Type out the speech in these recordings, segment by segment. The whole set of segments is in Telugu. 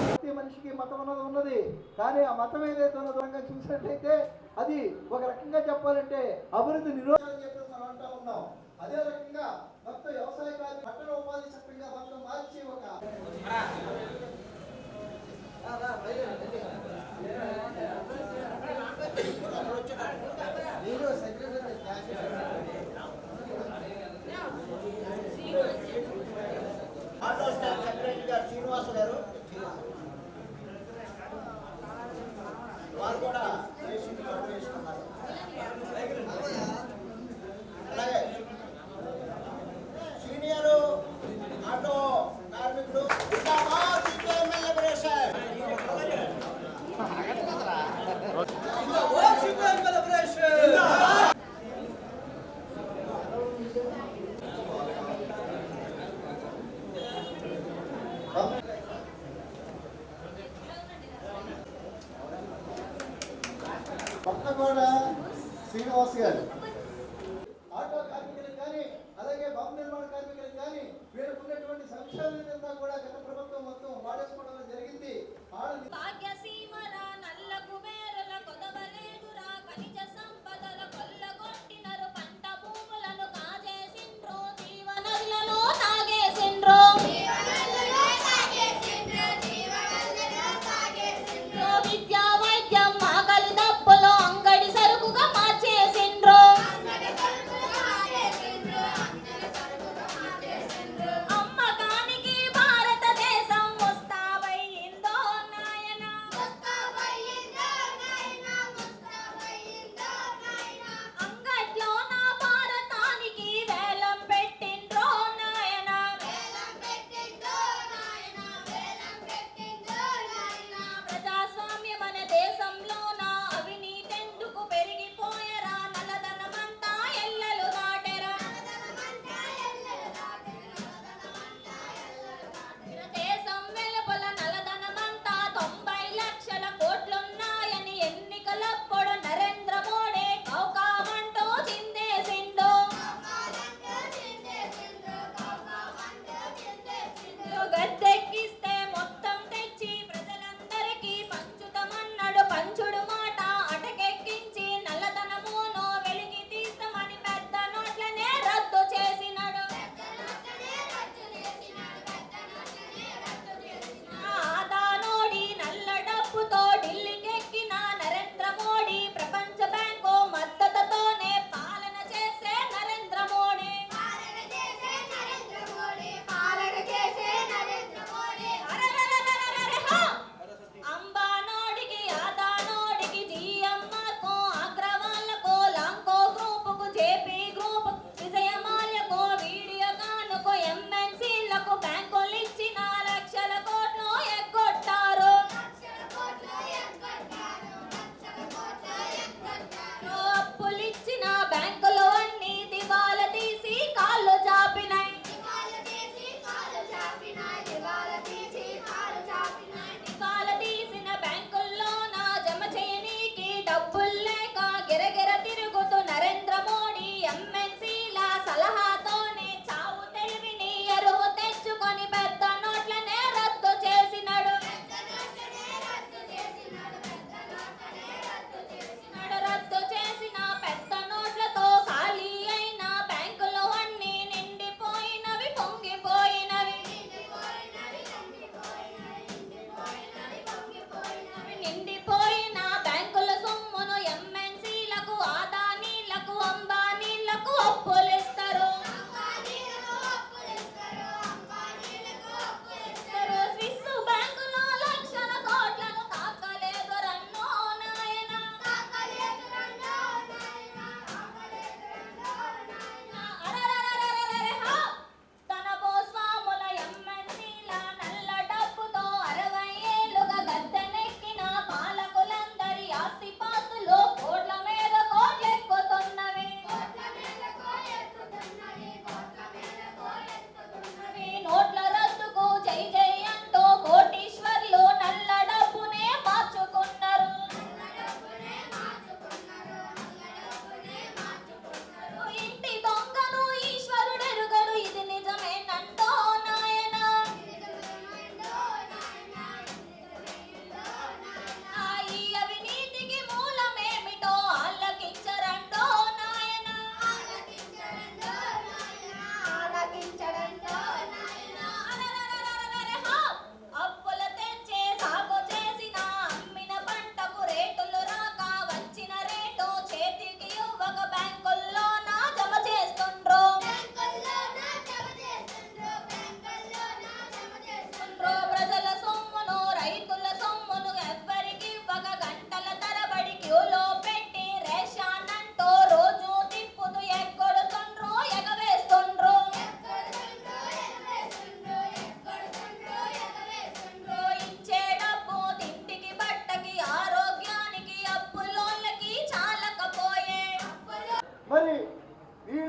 ప్రతి మనిషికి మతం అన్నది ఉన్నది. కానీ ఆ మతం ఏదైతే ఉన్నదో చూసినట్లయితే అది ఒక రకంగా చెప్పాలంటే అభివృద్ధి నిరోధం చెప్పేసి మనం అంటా ఉన్నాం. అదే రకంగా మొత్తం వ్యవసాయ పట్టణ ఉపాధి చట్టంగా మొత్తం మార్చి ఒక శ్రీనివాస గారు వారు కూడా అలాగే సీనియర్ ఆటో కార్మికుడు కొత్తగూడ శ్రీనివాస్ గారు ఆటో కార్మికులకు కానీ అలాగే భవన నిర్మాణ కార్మికులకు కానీ వీళ్ళకు ఉన్నటువంటి సంక్షేమంతా కూడా గత ప్రభుత్వం మొత్తం వాడేసుకోవడం జరిగింది.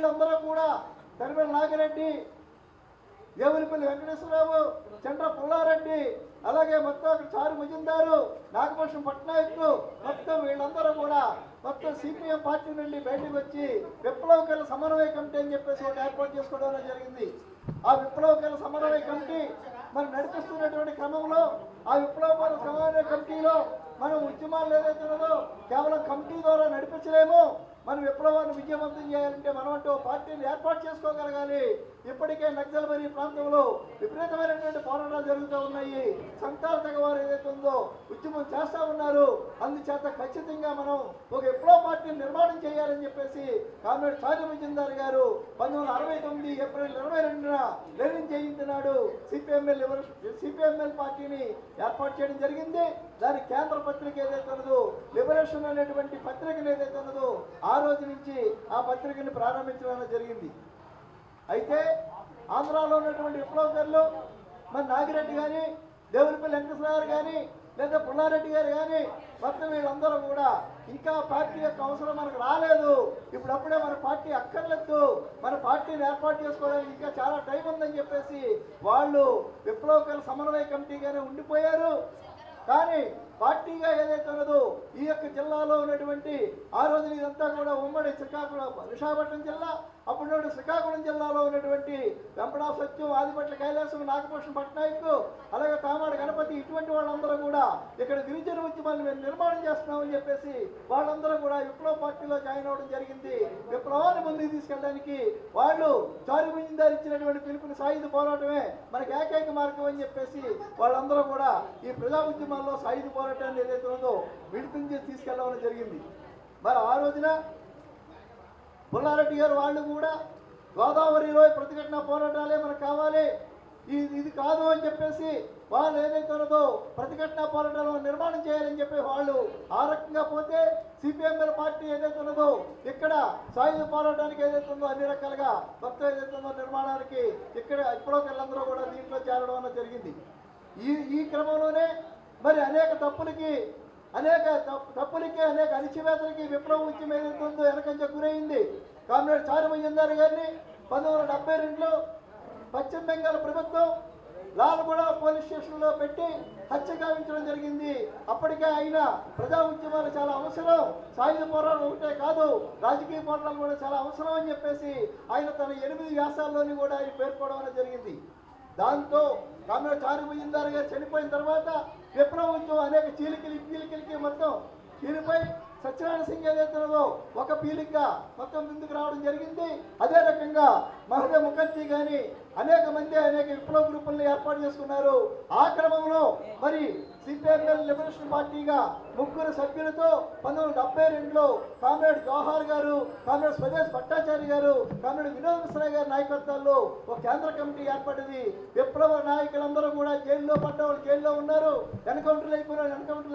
వీళ్ళందరూ కూడా తరిమల నాగిరెడ్డి, దేవునిపల్లి వెంకటేశ్వరరావు, చంద్ర పుల్లారెడ్డి, అలాగే మొత్తం అక్కడ చారు మజుందారు, నాగభూషణం పట్నాయక్, మొత్తం వీళ్ళందరూ కూడా మొత్తం సిపిఎం పార్టీ నుండి బయటకు వచ్చి విప్లవకాల సమన్వయ కమిటీ అని చెప్పేసి ఒకటి ఏర్పాటు చేసుకోవడం జరిగింది. ఆ విప్లవకాల సమన్వయ కమిటీ మనం నడిపిస్తున్నటువంటి క్రమంలో ఆ విప్లవకాల సమన్వయ కమిటీలో మనం ఉద్యమాలు ఏదైతే ఉన్నదో కేవలం కమిటీ ద్వారా నడిపించలేము. మనం విప్లవాన్ని విజయవంతం చేయాలంటే మనం అంటూ పార్టీని ఏర్పాటు చేసుకోగలగాలి. ఇప్పటికే నక్సల్బరీ ప్రాంతంలో విపరీతమైనటువంటి పోరాటాలు జరుగుతూ ఉన్నాయి. సంతాల తెగవారు ఏదైతే ఉందో ఉద్యమం చేస్తూ ఉన్నారు. అందుచేత ఖచ్చితంగా మనం ఒక విప్లవ పార్టీని నిర్మాణం చేయాలని చెప్పేసి కామ్రేడ్ చారి మజుందార్ గారు 1969 ఏప్రిల్ 22న లెనిన్ జయంతి నాడు సిపిఎంఎల్ పార్టీని ఏర్పాటు చేయడం జరిగింది. దాని కేంద్ర పత్రిక ఏదైతే ఉన్నదో లిబరేషన్ అనేటువంటి పత్రికను ఏదైతే ఉన్నదో ఆ రోజు నుంచి ఆ పత్రికని ప్రారంభించడం జరిగింది. అయితే ఆంధ్రాలో ఉన్నటువంటి విప్లవకారులు మన నాగిరెడ్డి కానీ, దేవునిపల్లి వెంకటేశ్వర కానీ, లేదా పుల్లారెడ్డి గారు కానీ మొత్తం వీళ్ళందరూ కూడా ఇంకా పార్టీ యొక్క అవసరం మనకు రాలేదు, ఇప్పుడప్పుడే మన పార్టీ అక్కర్లేదు, మన పార్టీని ఏర్పాటు చేసుకోవడానికి ఇంకా చాలా టైం ఉందని చెప్పేసి వాళ్ళు విప్లవకాల సమన్వయ కమిటీగానే ఉండిపోయారు. కానీ పార్టీగా ఏదైతే ఉన్నదో ఈ యొక్క జిల్లాలో ఉన్నటువంటి ఆ రోజున ఇదంతా కూడా ఉమ్మడి శ్రీకాకుళం విశాఖపట్నం జిల్లా, అప్పుడు శ్రీకాకుళం జిల్లాలో ఉన్నటువంటి వెంపడా సత్యం, ఆదిపట్ల కైలాసం, నాగభూషణం పట్నాయక్, అలాగే కామాడ గణపతి, ఇటువంటి వాళ్ళందరూ కూడా ఇక్కడ గిరిజన ఉద్యమాన్ని మేము నిర్మాణం చేస్తున్నామని చెప్పేసి వాళ్ళందరూ కూడా విప్లవ పార్టీలో జాయిన్ అవ్వడం జరిగింది. విప్లవాన్ని ముందుకు తీసుకెళ్ళడానికి వాళ్ళు చారి మజుందార్ ఇచ్చినటువంటి పిలుపుని సాయుధ పోరాటమే మనకి ఏకైక మార్గం అని చెప్పేసి వాళ్ళందరూ కూడా ఈ ప్రజా ఉద్యమాల్లో సాయుధ పోరాటాన్ని ఏదైతే ఉందో విడిపించి తీసుకెళ్ళడం జరిగింది. మరి ఆ రోజున పుల్లారెడ్డి గారు వాళ్ళు కూడా గోదావరిలో ప్రతిఘటన పోరాటాలే మనకు కావాలి, ఇది కాదు అని చెప్పేసి వాళ్ళు ఏదైతే ఉన్నదో ప్రతిఘటన పోరాటాలను నిర్మాణం చేయాలని చెప్పి వాళ్ళు ఆ రకంగా పోతే సిపిఎంఎల్ పార్టీ ఏదైతే ఉన్నదో ఇక్కడ సాయుధ పోరాటానికి ఏదైతే ఉందో అన్ని రకాలుగా మొత్తం ఏదైతే ఉందో నిర్మాణానికి ఇక్కడ ఇప్పుడొకళ్ళందరూ కూడా దీంట్లో చేరడం అన్నది జరిగింది. ఈ క్రమంలోనే మరి అనేక తప్పులకి అనేక అణిచివేతలకి విప్లవ ఉద్యమం ఏదైతే ఉందో వెనకంజ గురైంది. కామ్రేడ్ చారి మజుందార్ గారిని 1972లో పశ్చిమ బెంగాల్ ప్రభుత్వం లాల్గూడ పోలీస్ స్టేషన్లో పెట్టి హత్య గావించడం జరిగింది. అప్పటికే ఆయన ప్రజా ఉద్యమాలు చాలా అవసరం, సాయుధ పోరాటం ఒకటే కాదు రాజకీయ పోరాటాలు కూడా చాలా అవసరం అని చెప్పేసి ఆయన తన 8 వ్యాసాల్లోని కూడా ఆయన పేర్కోవడం అనేది జరిగింది. దాంతో కామ్రేడ్ చారి మజుందార్ గారు చనిపోయిన తర్వాత విప్లవ ఉద్యమం అనేక చీలికలకి మొత్తం చీలిపోయి సత్యనారాయణ సింగ్ ఏదైతే ఒక పీలిగ్గా మొత్తం ముందుకు రావడం జరిగింది. అదే రకంగా మహబూబా ముఖర్జీ కానీ అనేక విప్లవ గ్రూపులను ఏర్పాటు చేసుకున్నారు. ఆ క్రమంలో మరి సిపిఎంఎల్ లిబరేషన్ పార్టీగా 3 సభ్యులతో 1972లో కామ్రేడ్ జవహర్ గారు, కామ్రేడ్ స్వదేశ్ భట్టాచారి గారు, కామ్రేడ్ వినోద్ మిశ్రా గారి నాయకత్వాల్లో ఒక కేంద్ర కమిటీ ఏర్పడింది. విప్లవ నాయకులందరూ కూడా జైల్లో పడ్డవాళ్ళు జైల్లో ఉన్నారు, ఎన్కౌంటర్లు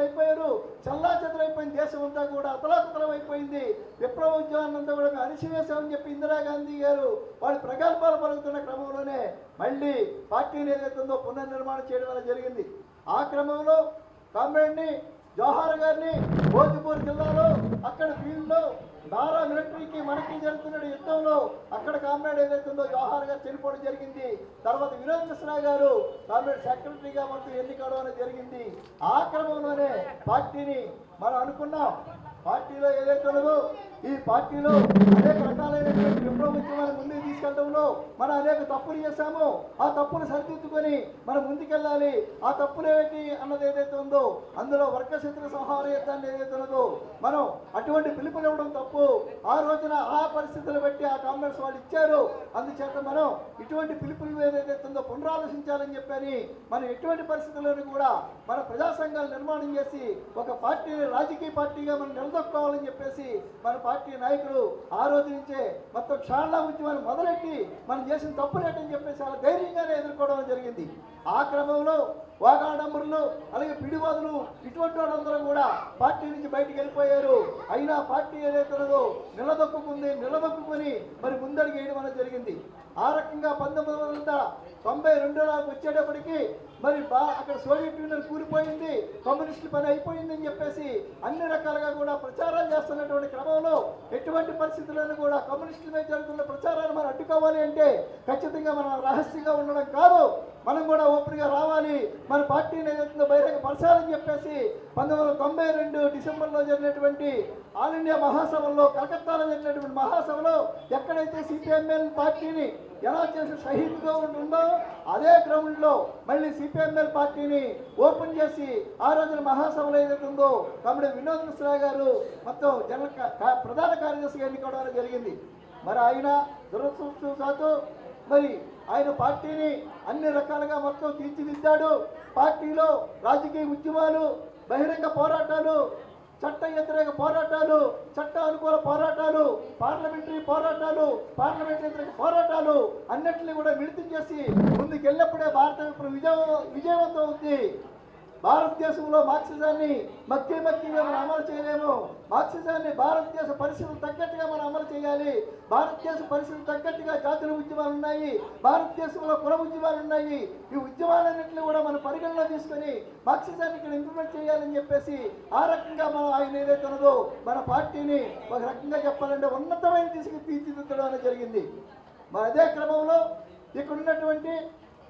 అయిపోయారు, చల్లా చెదరైపోయింది, దేశం అంతా కూడా అతలాకుతలం అయిపోయింది. విప్లవ ఉద్యమాన్ని అంతా కూడా అణిచివేశామని చెప్పి ఇందిరాగాంధీ గారు వాళ్ళు ప్రగల్భాలు పలుకుతున్న క్రమంలోనే మళ్ళీ పార్టీని ఏదైతే ఉందో పునర్నిర్మాణం చేయడం వల్ల జరిగింది. ఆ క్రమంలో కామ్రేడ్ని జవహర్ గారిని భోజ్పూర్ జిల్లాలో అక్కడ ఫీల్డ్లో దారా మిలిటరీకి మనకి జరుగుతున్న యుద్ధంలో అక్కడ కామ్రేడ్ ఏదైతే ఉందో జవహర్ గారు చనిపోవడం జరిగింది. తర్వాత వినోద్ మిశ్రా గారు కామ్రేడ్ సెక్రటరీగా మనకు ఎన్నికవడం అనేది జరిగింది. ఆ క్రమంలోనే పార్టీని మనం అనుకున్నాం. పార్టీలో ఏదైతే ఉన్నదో ఈ పార్టీలో అనేక రకాలైనటువంటి విప్లవ ఉద్యమాలను ముందుకు తీసుకెళ్లడంలో మనం అనేక తప్పులు చేశాము. ఆ తప్పులు సరిదిద్దుకొని మనం ముందుకెళ్ళాలి. ఆ తప్పులు ఏమిటి అన్నది ఏదైతే ఉందో అందులో వర్గశత్రు సంహార యుద్ధాన్ని ఏదైతే ఉన్నదో మనం అటువంటి పిలుపులు ఇవ్వడం తప్పు. ఆ రోజున ఆ పరిస్థితులు బట్టి ఆ కాంగ్రెస్ వాళ్ళు ఇచ్చారు. అందుచేత మనం ఇటువంటి పిలుపులు ఏదైతే ఉందో పునరాలోచించాలని చెప్పని మనం ఎటువంటి పరిస్థితుల్లోనూ కూడా మన ప్రజా సంఘాలు నిర్మాణం చేసి ఒక పార్టీని రాజకీయ పార్టీగా మనం నిలదొక్కోవాలని చెప్పేసి మన పార్టీ నాయకులు ఆ రోజు నుంచే మొత్తం క్షాళ ఉద్యమాన్ని మొదలెట్టి మనం చేసిన తప్పులేటని చెప్పేసి చాలా ధైర్యంగానే ఎదుర్కోవడం జరిగింది. ఆ క్రమంలో వాగాడంబరులు అలాగే పిడివాదులు ఇటువంటి వాళ్ళందరూ కూడా పార్టీ నుంచి బయటికి వెళ్ళిపోయారు. అయినా పార్టీ ఏదైతే ఉన్నదో నిలదొక్కుని మరి ముందడుగు వేయడం అనేది జరిగింది. ఆ రకంగా 1992లో వచ్చేటప్పటికి మరి అక్కడ సోవియట్ యూనియన్ కూలిపోయింది, కమ్యూనిస్టుల పని అయిపోయిందని చెప్పేసి అన్ని రకాలుగా కూడా ప్రచారాలు చేస్తున్నటువంటి క్రమంలో ఎటువంటి పరిస్థితులను కూడా కమ్యూనిస్ట్ కమ్యూనిస్టుల మీద జరుగుతున్న ప్రచారాన్ని మనం అడ్డుకోవాలి అంటే ఖచ్చితంగా మనం రహస్యంగా ఉండడం కాదు, మనం కూడా ఓపెన్గా రావాలి, మన పార్టీని ఏదైతుందో బహిరంగపరచాలని చెప్పేసి 1992 డిసెంబర్లో జరిగినటువంటి ఆల్ ఇండియా మహాసభలో, కలకత్తాలో జరిగినటువంటి మహాసభలో ఎక్కడైతే సిపిఎంఎల్ పార్టీని ఎలా చేసి షహీద్గా ఉంటుందో అదే గ్రౌండ్లో మళ్ళీ సిపిఎంఎల్ పార్టీని ఓపెన్ చేసి ఆ రోజున మహాసభలో ఏదైతుందో తమ్ముడు వినోద్ మిశ్రా గారు మొత్తం ప్రధాన కార్యదర్శిగా ఎన్నుకోవడం జరిగింది. మరి ఆయన దురదృష్టవశాత్తు మరి ఆయన పార్టీని అన్ని రకాలుగా మొత్తం తీర్చిదిద్దాడు. పార్టీలో రాజకీయ ఉద్యమాలు, బహిరంగ పోరాటాలు, చట్ట వ్యతిరేక పోరాటాలు, చట్ట అనుకూల పోరాటాలు, పార్లమెంటరీ పోరాటాలు, పార్లమెంట్ వ్యతిరేక పోరాటాలు అన్నింటినీ కూడా మిళితం చేసి ముందుకెళ్ళినప్పుడే భారత విజయవంతం అవుతుంది. భారతదేశంలో మార్క్సిజాన్ని మక్కిగా మనం అమలు చేయలేము. మార్క్సిజాన్ని భారతదేశ పరిస్థితులు తగ్గట్టుగా మనం అమలు చేయాలి. భారతదేశ పరిస్థితులు తగ్గట్టుగా జాతుల ఉద్యమాలు ఉన్నాయి, భారతదేశంలో కుల ఉద్యమాలు ఉన్నాయి. ఈ ఉద్యమాలన్నింటినీ కూడా మనం పరిగణలో తీసుకొని మార్క్సిజాన్ని ఇక్కడ ఇంప్లిమెంట్ చేయాలని చెప్పేసి ఆ రకంగా మనం ఆయన ఏదైతే ఉన్నదో మన పార్టీని ఒక రకంగా చెప్పాలంటే ఉన్నతమైన తీర్చిదిద్దడం అనేది జరిగింది. మరి అదే క్రమంలో ఇక్కడ ఉన్నటువంటి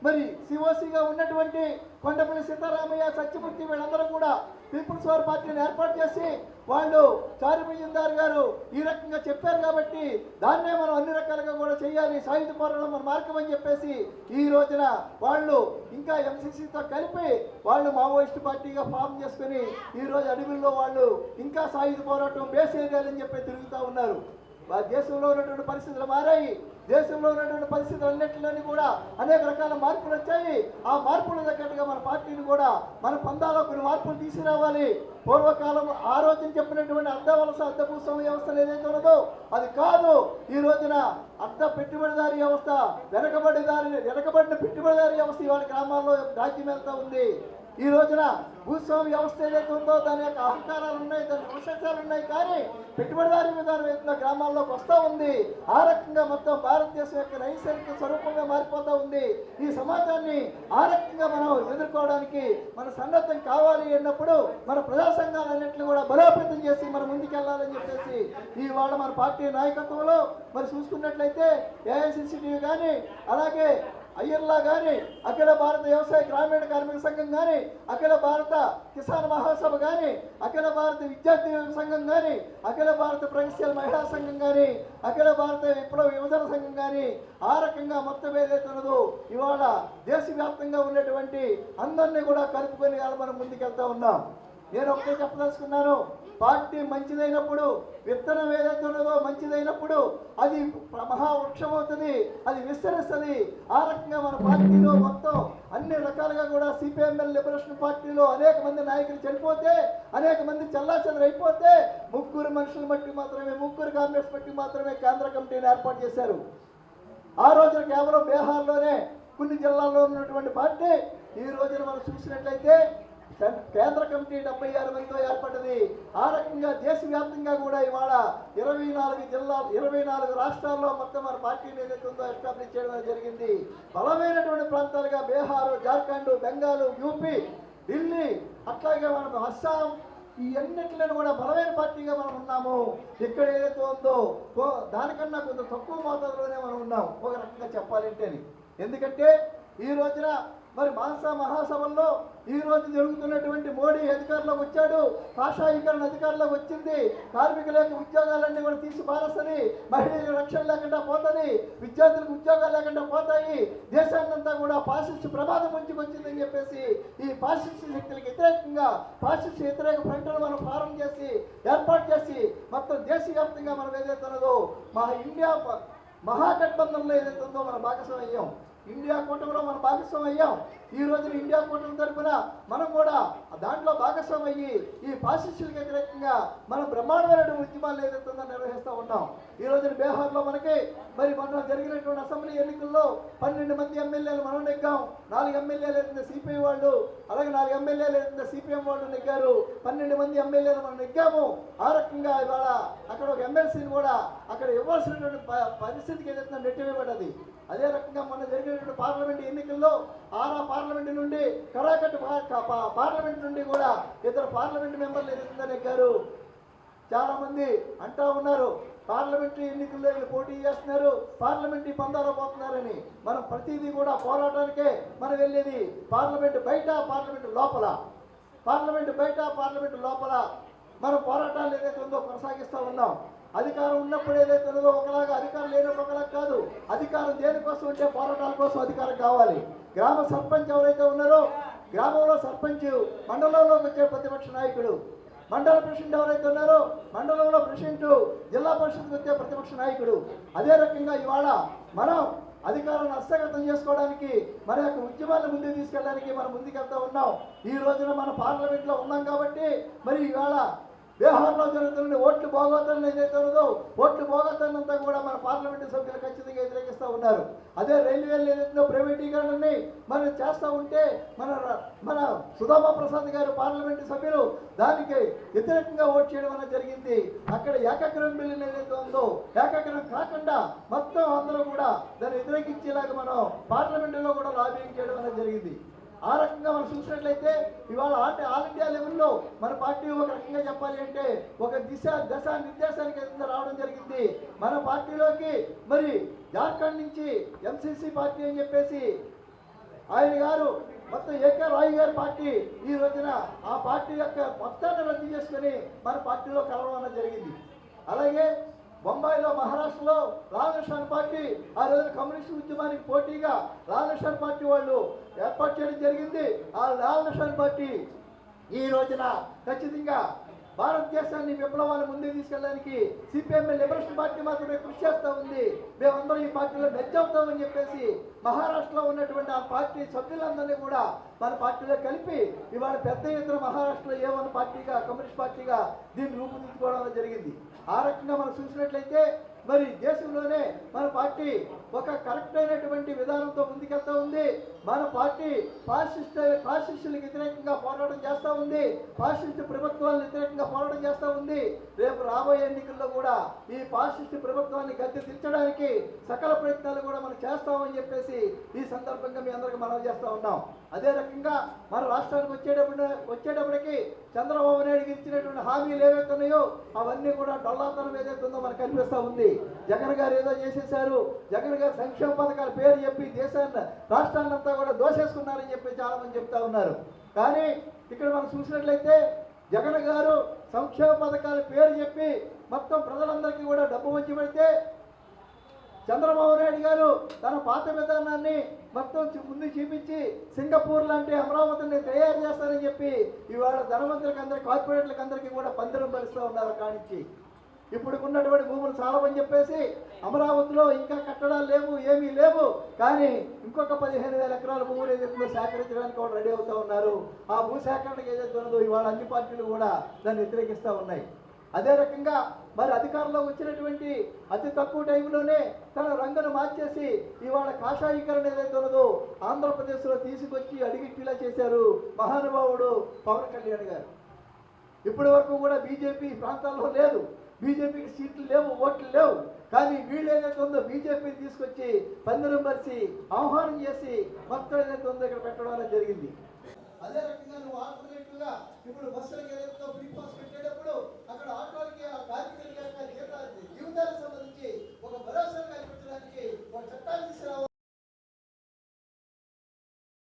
మరి సిఓసిగా ఉన్నటువంటి కొండపల్లి సీతారామయ్య, సత్యమూర్తి వీళ్ళందరూ కూడా పీపుల్స్ వార్ పార్టీని ఏర్పాటు చేసి వాళ్ళు చారుమజుందార్ గారు ఈ రకంగా చెప్పారు కాబట్టి దాన్నే మనం అన్ని రకాలుగా కూడా చేయాలి, సాయుధ పోరాటం మన మార్గం అని చెప్పేసి ఈ రోజున వాళ్ళు ఇంకా ఎంసీసీతో కలిపి వాళ్ళు మావోయిస్ట్ పార్టీగా ఫామ్ చేసుకుని ఈ రోజు అడవుల్లో వాళ్ళు ఇంకా సాయుధ పోరాటం బేస్ ఏరియాలని చెప్పి తిరుగుతూ ఉన్నారు. దేశంలో ఉన్నటువంటి పరిస్థితులు మారాయి. దేశంలో ఉన్నటువంటి పరిస్థితులన్నింటిలోని కూడా అనేక రకాల మార్పులు వచ్చాయి. ఆ మార్పులు తగ్గట్టుగా మన పార్టీని కూడా మన పందాలో కొన్ని మార్పులు తీసుకురావాలి. పూర్వకాలం ఆ రోజున చెప్పినటువంటి అర్ధ భూస్వామ్య వ్యవస్థ ఏదైతే ఉన్నదో అది కాదు. ఈ రోజున అర్ధ పెట్టుబడిదారీ వ్యవస్థ, వెనకబడిన పెట్టుబడిదారీ వ్యవస్థ ఇవాళ గ్రామాల్లో రాజ్యం వెళ్తా ఉంది. ఈ రోజున భూస్వామి వ్యవస్థ ఏదైతే ఉందో దాని యొక్క అహంకారాలు ఉన్నాయి, దాని విశేషాలు ఉన్నాయి, కానీ పెట్టుబడిదారీ విధానం ఏదైతే గ్రామాల్లోకి వస్తూ ఉంది. ఆ రకంగా మొత్తం భారతదేశం యొక్క నైసర్గిక స్వరూపంగా మారిపోతూ ఉంది. ఈ సమాజాన్ని ఆ రకంగా మనం ఎదుర్కోవడానికి మన సన్నద్ధం కావాలి అన్నప్పుడు మన ప్రజా సంఘాలన్నింటినీ కూడా బలోపేతం చేసి మనం ముందుకెళ్లాలని చెప్పేసి ఇవాళ మన పార్టీ నాయకత్వంలో మరి చూసుకున్నట్లయితే ఏఐసిసిటివి కానీ, అలాగే అయ్యర్లా కానీ, అఖిల భారత వ్యవసాయ గ్రామీణ కార్మిక సంఘం కానీ, అఖిల భారత కిసాన్ మహాసభ కానీ, అఖిల భారత విద్యార్థి సంఘం కానీ, అఖిల భారత ప్రగతిశీల మహిళా సంఘం కానీ, అఖిల భారత విప్లవ యువజన సంఘం కానీ ఆ రకంగా మొత్తం ఏదైతే ఉన్నదో ఇవాళ దేశవ్యాప్తంగా ఉన్నటువంటి అందరినీ కూడా కలుపుకొని మనం ముందుకెళ్తా ఉన్నాం. నేను ఒకటే చెప్పదలుచుకున్నాను, పార్టీ మంచిదైనప్పుడు, విత్తనం ఏదైతే ఉన్నదో మంచిదైనప్పుడు అది మహావృక్షం అవుతుంది, అది విస్తరిస్తుంది. ఆ రకంగా మన పార్టీలో మొత్తం అన్ని రకాలుగా కూడా సిపిఎంఎల్ లిబరేషన్ పార్టీలో అనేక మంది నాయకులు చనిపోతే, అనేక మంది చల్లాచెదరు అయిపోతే ముగ్గురు మనుషులు మట్టి మాత్రమే, ముగ్గురు కాంగ్రెస్ పార్టీ మాత్రమే కేంద్ర కమిటీని ఏర్పాటు చేశారు. ఆ రోజున కేవలం బీహార్లోనే కొన్ని జిల్లాల్లో ఉన్నటువంటి పార్టీ ఈ రోజున మనం చూసినట్లయితే కేంద్ర కమిటీ 76 మందితో ఏర్పడ్డది. ఆ రకంగా దేశవ్యాప్తంగా కూడా ఇవాళ 24 రాష్ట్రాల్లో మొత్తం మన పార్టీని ఏదైతే ఉందో ఎస్టాబ్లిష్ చేయడం జరిగింది. బలమైనటువంటి ప్రాంతాలుగా బీహారు, జార్ఖండ్, బెంగాల్, యూపీ, ఢిల్లీ, అట్లాగే మనం అస్సాం, ఈ అన్నింటిలో కూడా బలమైన పార్టీగా మనం ఉన్నాము. ఇక్కడ ఏదైతే ఉందో దానికన్నా కొంత తక్కువ మోతాదులోనే మనం ఉన్నాం ఒక రకంగా చెప్పాలంటే. ఎందుకంటే ఈ రోజున మరి మాన్సా మహాసభల్లో ఈ రోజు జరుగుతున్నటువంటి మోడీ అధికారంలోకి వచ్చాడు, కాషాయీకరణ అధికారంలోకి వచ్చింది, కార్మికుల యొక్క ఉద్యోగాలన్నీ కూడా తీసి పారేస్తుంది, మహిళలకు రక్షణ లేకుండా పోతుంది, విద్యార్థులకు ఉద్యోగాలు లేకుండా పోతాయి, దేశాన్నంతా కూడా పాసిస్ట్ ప్రమాదం వచ్చిందని చెప్పేసి ఈ పాసిస్ట్ శక్తులకు వ్యతిరేకంగా పాసిస్ట్ వ్యతిరేక ఫ్రంట్ను మనం ప్రారంభం చేసి ఏర్పాటు చేసి మొత్తం దేశవ్యాప్తంగా మనం ఏదైతే ఉన్నదో మా ఇండియా మహాగఠబంధన్లో ఏదైతే ఉందో మనం భాగస్వామ్యం అయ్యాం. ఇండియా కూటమిలో మనం భాగస్వామ్యం అయ్యాం. ఈ రోజున ఇండియా కూటమి తరఫున మనం కూడా దాంట్లో భాగస్వామ్యం అయ్యి ఈ పాసిస్టులకు వ్యతిరేకంగా మనం బ్రహ్మాండమైన ఉద్యమాలు ఏదైతే ఉందో నిర్వహిస్తూ ఉన్నాం. ఈ రోజున బీహార్లో మనకి మరి మనం జరిగినటువంటి అసెంబ్లీ ఎన్నికల్లో 12 మంది ఎమ్మెల్యేలు మనం నెగ్గాం. 4 ఎమ్మెల్యేలు ఏదైతే సిపిఐ వాళ్ళు, అలాగే 4 ఎమ్మెల్యేలు ఏదైతే సిపిఎం వాళ్ళు నెగ్గారు. 12 మంది ఎమ్మెల్యేలు మనం నెగ్గాము. ఆ రకంగా ఇవాళ అక్కడ ఒక ఎమ్మెల్సీని కూడా అక్కడ ఇవ్వాల్సినటువంటి పరిస్థితికి ఏదైతే నెట్టివేయబడ్డది. అదే రకంగా మొన్న జరిగినటువంటి పార్లమెంట్ ఎన్నికల్లో పార్లమెంట్ నుండి కరాకట్ పార్లమెంట్ నుండి కూడా 2 పార్లమెంట్ మెంబర్లు ఏదైతే నెగ్గారు. చాలా మంది అంటూ ఉన్నారు పార్లమెంటరీ ఎన్నికల్లో వీళ్ళు పోటీ చేస్తున్నారు, పార్లమెంటరీ పందాలో పోతున్నారని మనం ప్రతిదీ కూడా పోరాటానికే మనం వెళ్ళేది. పార్లమెంట్ బయట, పార్లమెంట్ లోపల, పార్లమెంట్ బయట, పార్లమెంట్ లోపల మనం పోరాటాలు ఏదైతే ఉందో కొనసాగిస్తూ ఉన్నాం. అధికారం ఉన్నప్పుడు ఏదైతే ఉన్నదో ఒకలాగా, అధికారం లేనప్పుడు ఒకలాగా కాదు. అధికారం దేనికోసం అంటే పోరాటాల కోసం అధికారం కావాలి. గ్రామ సర్పంచ్ ఎవరైతే ఉన్నారో, గ్రామంలో సర్పంచ్, మండలంలోకి వచ్చే ప్రతిపక్ష నాయకుడు, మండల ప్రెసిడెంట్ ఎవరైతే ఉన్నారో మండలంలో ప్రెసిడెంట్, జిల్లా పరిషత్కి వచ్చే ప్రతిపక్ష నాయకుడు. అదే రకంగా ఇవాళ మనం అధికారాన్ని హస్తగతం చేసుకోవడానికి, మన యొక్క ఉద్యమాన్ని ముందుకు తీసుకెళ్ళడానికి మనం ముందుకెళ్తా ఉన్నాం. ఈ రోజున మన పార్లమెంట్లో ఉన్నాం కాబట్టి మరి ఇవాళ బీహార్లో జరుగుతున్న ఓట్లు భోగోతాన్ని ఏదైతే ఉన్నదో, ఓట్లు భోగోతాన్నంతా కూడా మన పార్లమెంటు సభ్యులు ఖచ్చితంగా వ్యతిరేకిస్తూ ఉన్నారు. అదే రైల్వేలు ఏదైతే ప్రైవేటీకరణని మనం చేస్తూ ఉంటే మన సుధామా ప్రసాద్ గారు పార్లమెంటు సభ్యులు దానికి వ్యతిరేకంగా ఓటు చేయడం అనేది జరిగింది. అక్కడ ఏకగ్రహం బిల్లు ఏదైతే ఉందో ఏకగ్రహం కాకుండా మొత్తం అందరూ కూడా దాన్ని వ్యతిరేకించేలాగా మనం పార్లమెంటులో కూడా లాబింగ్ చేయడం అనేది జరిగింది. ఆ రకంగా మనం చూసినట్లయితే ఇవాళ ఆల్ ఇండియా లెవెల్లో మన పార్టీ ఒక రకంగా చెప్పాలి అంటే ఒక దశ నిర్దేశానికి రావడం జరిగింది. మన పార్టీలోకి మరి జార్ఖండ్ నుంచి ఎంసీసీ పార్టీ అని చెప్పేసి ఆయన గారు మొత్తం ఏకే రాయ్ గారి పార్టీ ఈ రోజున ఆ పార్టీ యొక్క మొత్తాన్ని రద్దు చేసుకుని మన పార్టీలో కలవడం అనేది జరిగింది. అలాగే బొంబాయిలో, మహారాష్ట్రలో లాల్ నిషాన్ పార్టీ ఆ రోజున కమ్యూనిస్ట్ ఉద్యమానికి పోటీగా లాల్ నిషాన్ పార్టీ వాళ్ళు ఏర్పాటు చేయడం జరిగింది. ఆ లాల్ నిషాన్ పార్టీ ఈ రోజున ఖచ్చితంగా భారతదేశాన్ని విప్లవాన్ని ముందుకు తీసుకెళ్ళడానికి సిపిఎం లిబరేషన్ పార్టీ మాత్రమే కృషి చేస్తూ ఉంది. మేమందరం ఈ పార్టీలో మెర్జ్ అవుతామని చెప్పేసి మహారాష్ట్రలో ఉన్నటువంటి ఆ పార్టీ సభ్యులందరినీ కూడా మన పార్టీలో కలిపి ఇవాళ పెద్ద ఎత్తున మహారాష్ట్రలో ఏ1 పార్టీగా, కమ్యూనిస్ట్ పార్టీగా దీన్ని రూపుదిద్దుకోవడం జరిగింది. ఆ రకంగా మనం చూసినట్లయితే మరి దేశంలోనే మన పార్టీ ఒక కరెక్ట్ అయినటువంటి విధానంతో ముందుకెళ్తా ఉంది. మన పార్టీ ఫాసిస్టులకు వ్యతిరేకంగా పోరాటం చేస్తూ ఉంది, ఫాసిస్టు ప్రభుత్వాలను వ్యతిరేకంగా పోరాటం చేస్తూ ఉంది. రేపు రాబోయే ఎన్నికల్లో కూడా ఈ ఫాసిస్టు ప్రభుత్వాన్ని గద్దె దించడానికి సకల ప్రయత్నాలు కూడా మనం చేస్తామని చెప్పేసి ఈ సందర్భంగా మీ అందరికీ మనం చేస్తూ ఉన్నాం. అదే రకంగా మన రాష్ట్రానికి వచ్చేటప్పటికి చంద్రబాబు నాయుడు ఇచ్చినటువంటి హామీలు ఏవైతే ఉన్నాయో అవన్నీ కూడా డొల్లాతనం ఏదైతే ఉందో మనకు కనిపిస్తూ ఉంది. జగన్ గారు ఏదో చేసేసారు, జగన్ గారు సంక్షేమ పథకాల పేరు చెప్పి దేశాన్ని, రాష్ట్రాన్ని అంతా కూడా దోషేసుకున్నారని చెప్పి చాలా మంది చెప్తా ఉన్నారు. కానీ ఇక్కడ మనం చూసినట్లయితే జగన్ గారు సంక్షేమ పథకాల పేరు చెప్పి మొత్తం ప్రజలందరికీ కూడా డబ్బు వచ్చి పెడితే చంద్రబాబు నాయుడు గారు తన పాత విధానాన్ని మొత్తం ముందు చూపించి సింగపూర్ లాంటి అమరావతిని తయారు చేస్తారని చెప్పి ఇవాళ ధనవంతులకు అందరికీ, కార్పొరేట్లకు అందరికీ కూడా పందిరం పరుస్తూ ఉన్నారు. కానిచ్చి ఇప్పుడు ఉన్నటువంటి భూములు చాలవని చెప్పేసి అమరావతిలో ఇంకా కట్టడాలు లేవు, ఏమీ లేవు. కానీ ఇంకొక 15,000 ఎకరాల భూములు ఏదైతే సేకరించడానికి కూడా రెడీ అవుతూ ఉన్నారు. ఆ భూ సేకరణకు ఏదైతే ఉన్నదో ఇవాళ అన్ని పార్టీలు కూడా దాన్ని వ్యతిరేకిస్తూ ఉన్నాయి. అదే రకంగా మరి అధికారంలో వచ్చినటువంటి అతి తక్కువ టైంలోనే తన రంగును మార్చేసి ఇవాళ కాషాయీకరణ ఏదైతే ఉన్నదో ఆంధ్రప్రదేశ్లో తీసుకొచ్చి అడిగిట్టిలా చేశారు మహానుభావుడు పవన్ కళ్యాణ్ గారు. ఇప్పటి వరకు కూడా బీజేపీ ప్రాంతాల్లో లేదు, బీజేపీకి సీట్లు లేవు, ఓట్లు లేవు. కానీ వీళ్ళు ఏదైతే ఉందో బీజేపీని తీసుకొచ్చి పందిరం పరిచి ఆహ్వానం చేసి మొత్తం ఏదైతే ఉందో ఇక్కడ పెట్టడం అనేది జరిగింది. అదే రకంగా నువ్వు ఆల్టర్నేటివ్గా ఇప్పుడు బస్సులకు ఏదైతే ఫ్రీ పాస్ పెట్టాడో